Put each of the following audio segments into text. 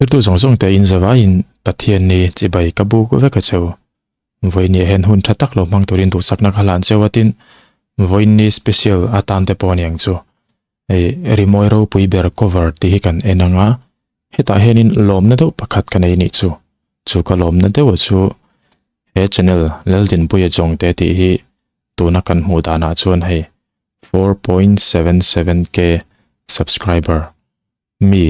tu zong zong te in zawa in pathian ni chibai kabu ko veka cheu voi ni hen hun thatak lo mang turin du sakna khalan chewatin voi ni special atan te poniang chu rimoi ro pui ber cover ti hi kan enanga heta henin lom na do pakhat kanai ni chu ka lom na dewa chu he channel leldin pui jong te ti hi tuna kan mu dana chuan hei 4.77k subscriber mi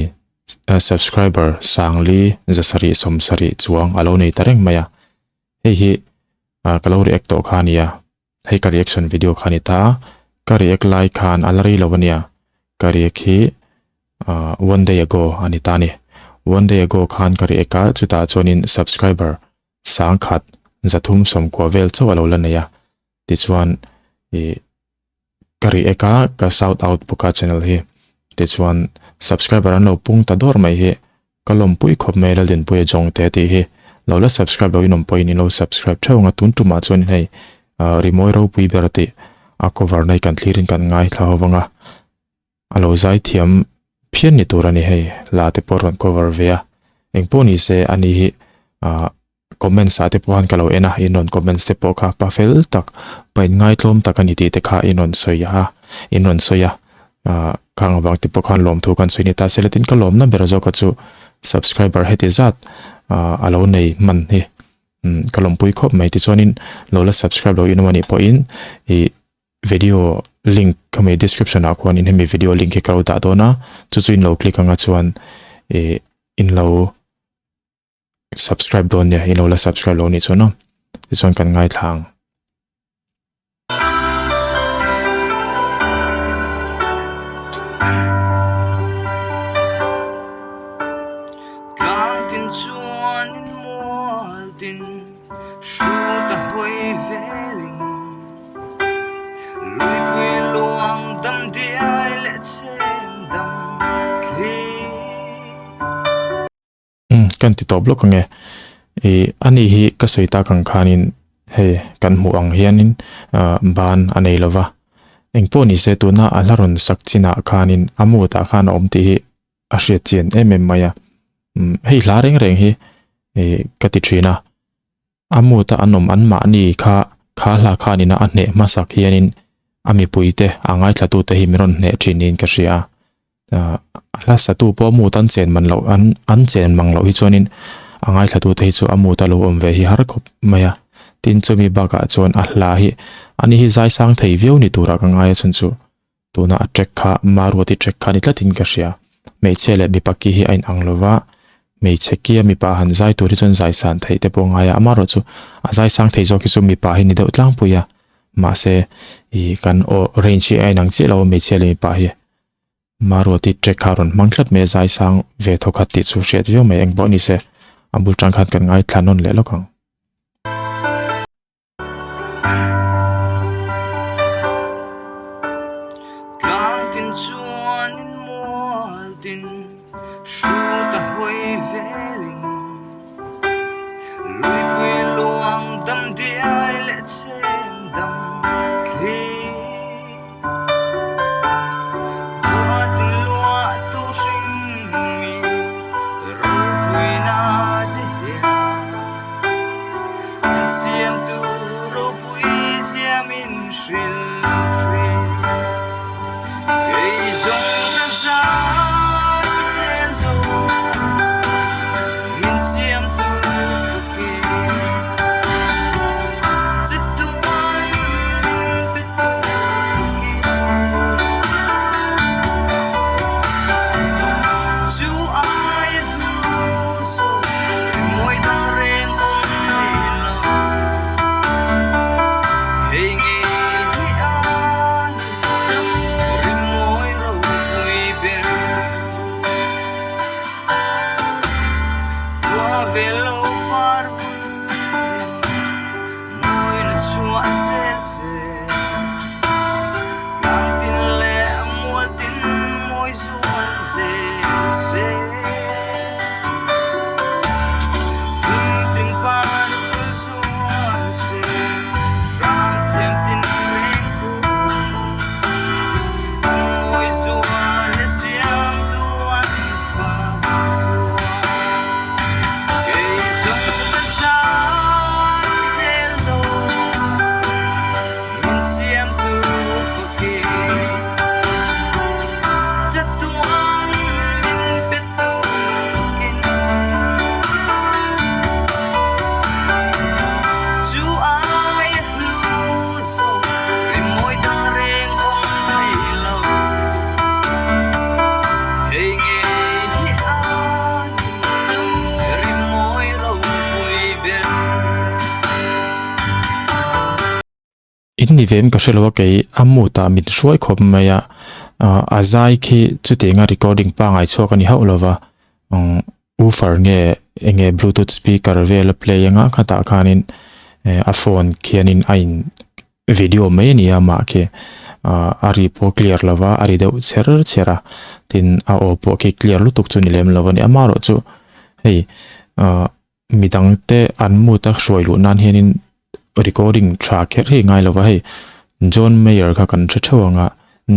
subscriber sangli zasari somsari chuang alo nei tareng maya hi kalau react to khania hei ka reaction video khani ta ka react like khan alari lawania ka react hi 1 day ago anita ni 1 day ago khan ka react ka chuta chonin subscriber sang khat zathum som ko vel chaw alo lanaya ti chuan ka react ka shout out puka channel hi ti chuan subscriber an lo pung ta dor mai hi kalom pui khop mai lalin pui jong te ti hi lo la subscribe lo inom poi ni lo subscribe thawanga tun tu ma chuan hei rimoi ro pui berati a cover nei kan thlirin kan ngai thlawanga alo zai thiam phian ni turani hei la te poron cover vea engponi se ani hi comments ate pohan kalo ena inon comments te poka pa fel tak pain ngai thlom takani ti te kha inon soya kang bang ti pokhan lom thu kan soini ta selatin ka lom na berazo ka chu subscriber heti zat alo nei man hi kalom pui khop mai ti chonin lola subscribe lo inmani po in i video link kami description a khwan in hemi video link ke karo ta dona chu in lo click anga chuan in lo subscribe don ya in lo subscribe lo ni chono ti chon kan ngai thang kan ti top lok nge ani hi ka soita kang khanin he kan mu ang hianin ban anei lova engpo ni se tu na alaron sakchina khanin amu ta khan om ti hi a hriat chen maya hei hla reng reng hi ka ti thina amu ta anom an ma ni kha hla khanina a hne masak hianin ami puite angai thatu te hi miron hne thinin ka ria ala satu po mu tan chen man lo an chen mang lo hi chonin angai thatu te chu amu ta lo om ve hi har khop maya tin chumi baka chon a hla hi ani hi zai sang thei veu ni tura ka ngai chun chu tuna track kha maruati track kha ni tlatin ka ria mei chele mi pakki hi ain anglova mei chekia mi pa han zai turi chon zai san thei te po ngaya amaro chu a zai sang thei zo ki chu mi pa hi ni de utlang puya ma se I kan o range ai nang chi lo mei chele mi pa hi maruati track kharon mangtlat me zai sang ve thokat ti chu hriat veu mai engbo ni se ambul tang khat kan ngai thlanon le lokang Tlantin chuan in mualtin shuta hoi veling lui pui luang dam diai le chem dam kli ni vem ka shelo ke amu ta min shoi khop maya azai khi chute nga recording pa ngai chok ani haulova woofer nge enge bluetooth speaker vel play nga khata khanin a phone khianin ain video mai ni ama ke ari po clear lova ari de chera tin a opo ke clear lu tuk chu ni lem lova ni amaro chu hei midang te anmu ta shoi lu nan hianin recording track he ngai lova hei John Mayer kha kan thawanga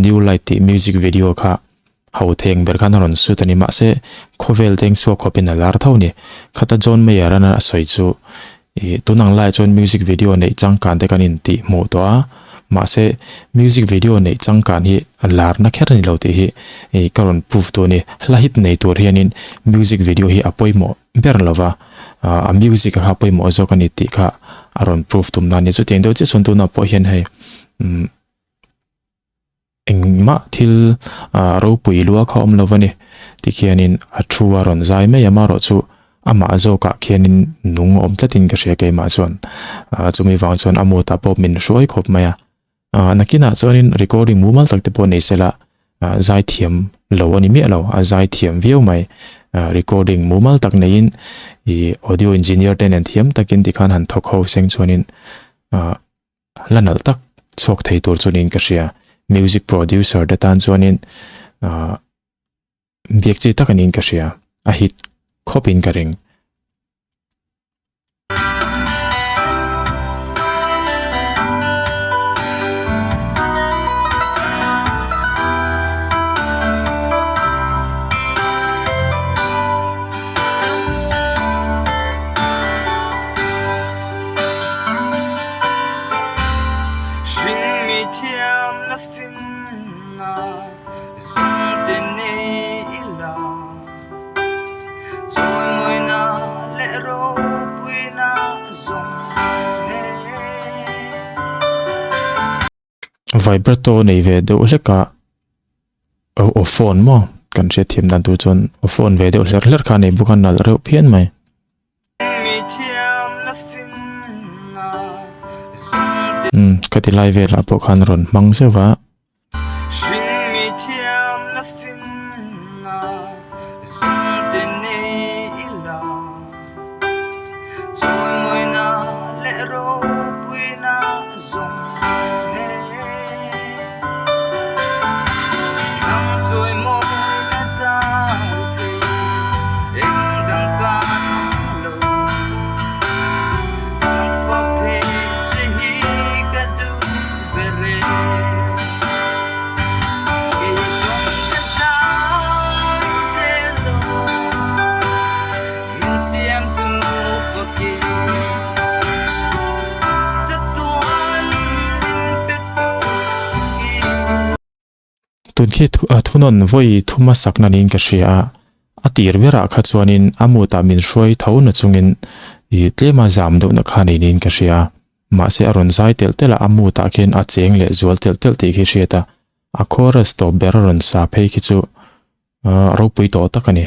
new light music video kha hau theng ber khan ron su tani ma se khovel teng so khopin lar thawni khata John Mayer ana soi chu tunang lai chon music video nei changkan te kanin ti mo to a ma se music video nei changkan hi lar na kher ni lo te hi karon proof to ni la hit nei tur hianin music video hi apoimo ber lova a music ha poimo zo kan ti kha aron proof tum na ni chu teng do che son tu na po hian hei engma thil ro pui lua khom lovani ti khianin a thu aron zai me yamaro chu ama zo ka khianin nung om tlatin ka hria ke ma chuan chumi wang chuan amu ta pop min roi khop maya nakina chuanin recording mumal takte po nei sela zai thiam lo ani me lo a zai thiam view mai recording mumal tak nein I audio engineer ten and thiam takin ti khan han thok ho seng chuanin lanal tak chok thei tur chuanin ka hria music producer da tan chuanin biak chi takanin ka hria a hit khopin ka ring vibrato nei ve de uleka o phone mo kan che thiam dan tu chon o phone ve de ler kha nei bukan nal reu phian mai kati lai ve la po khan ron mang se wa tun khi thunon voi thuma sakna nin ka hria atir bera kha chuanin amu ta min roi tho na chungin I tlema zam do na kha nei nin ka hria ma se aron zai tel tela amu ta khen a cheng le zual tel tel ti khi hria ta a chorus to beron sa phei khi chu ro pui to takani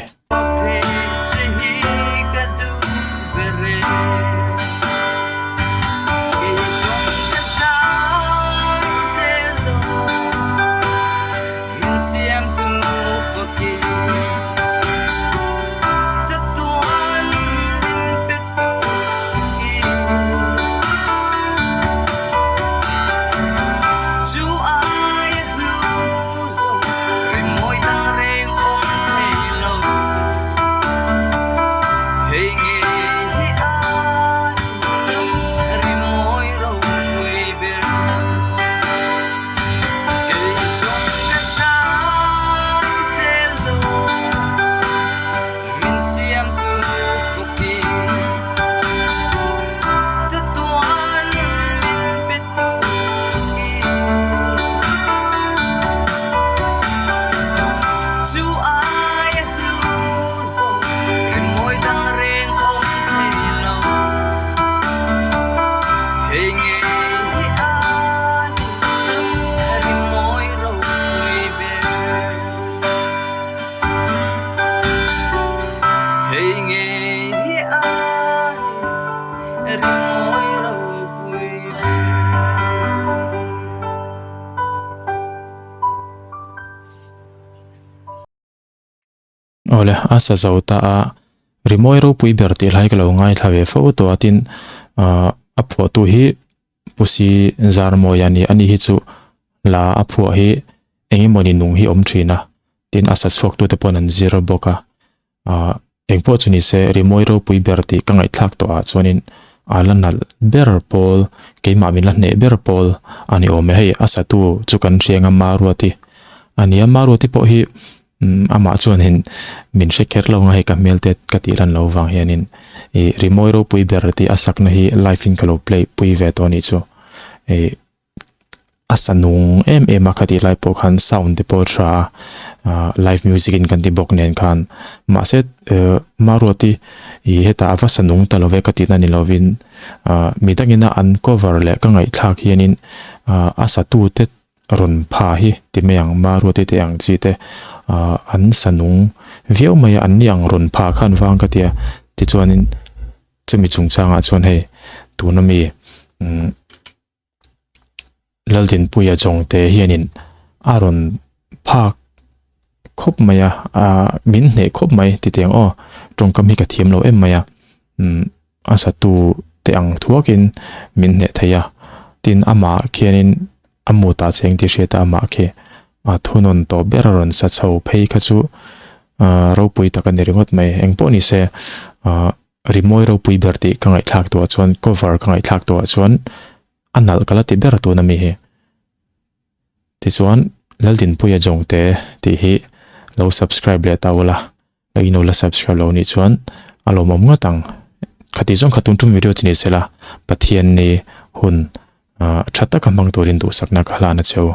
ole asa zauta a rimoi ro pui berti lai ka lo ngai thawe fo to atin apho tu hi pusi zarmo yani ani hi chu la apho hi engi moni nung hi omthina tin asa swak tu te ponan zero boka engpo chuni se rimoi ro pui berti ka ngai thlak to a chuanin alanal ber pol keima min la ne ber pol ani ome hei asa tu chu kan rianga maruati ani amaruati po hi ama chuan hin min sheker lo ngai ka melte katiran lo wang hianin e rimoi ro pui berti asak na hi live in kalo play pui ve to ni chu e asanung em akati lai po khan sound de po tra live music in kan ti bok nen khan ma set maruati i heta avasanung talove katina ni lovin midangina uncover le ka ngai thak hianin asa tu te ron pha hi ti meang maruati te ang chi te an sanung viau mai an yang ron pha khan wang ka tia ti chuanin chumi chungchanga chuan hei tunami laldin puya chongte hianin aron pha khop maya min ne khop mai ti teng o tongkam hi ka thiam lo em maya asa tu te ang thuakin min ne thaya tin ama khianin amuta cheng ti sheta ama khe thunon to beraron sa chho phei kha chu ro pui ta kan ringot mai engpo ni se rimoi ro pui berti ka ngai thak to chuan cover ka ngai thak to chuan anal kala ti ber to na mi he ti chuan laldin puya jongte ti hi lo subscribe le tawla ino la subscribe lo ni chuan alo mom nga tang khati jong khatum tum video chini sela pathian ni hun thatta kamang torin du sakna khala na cheu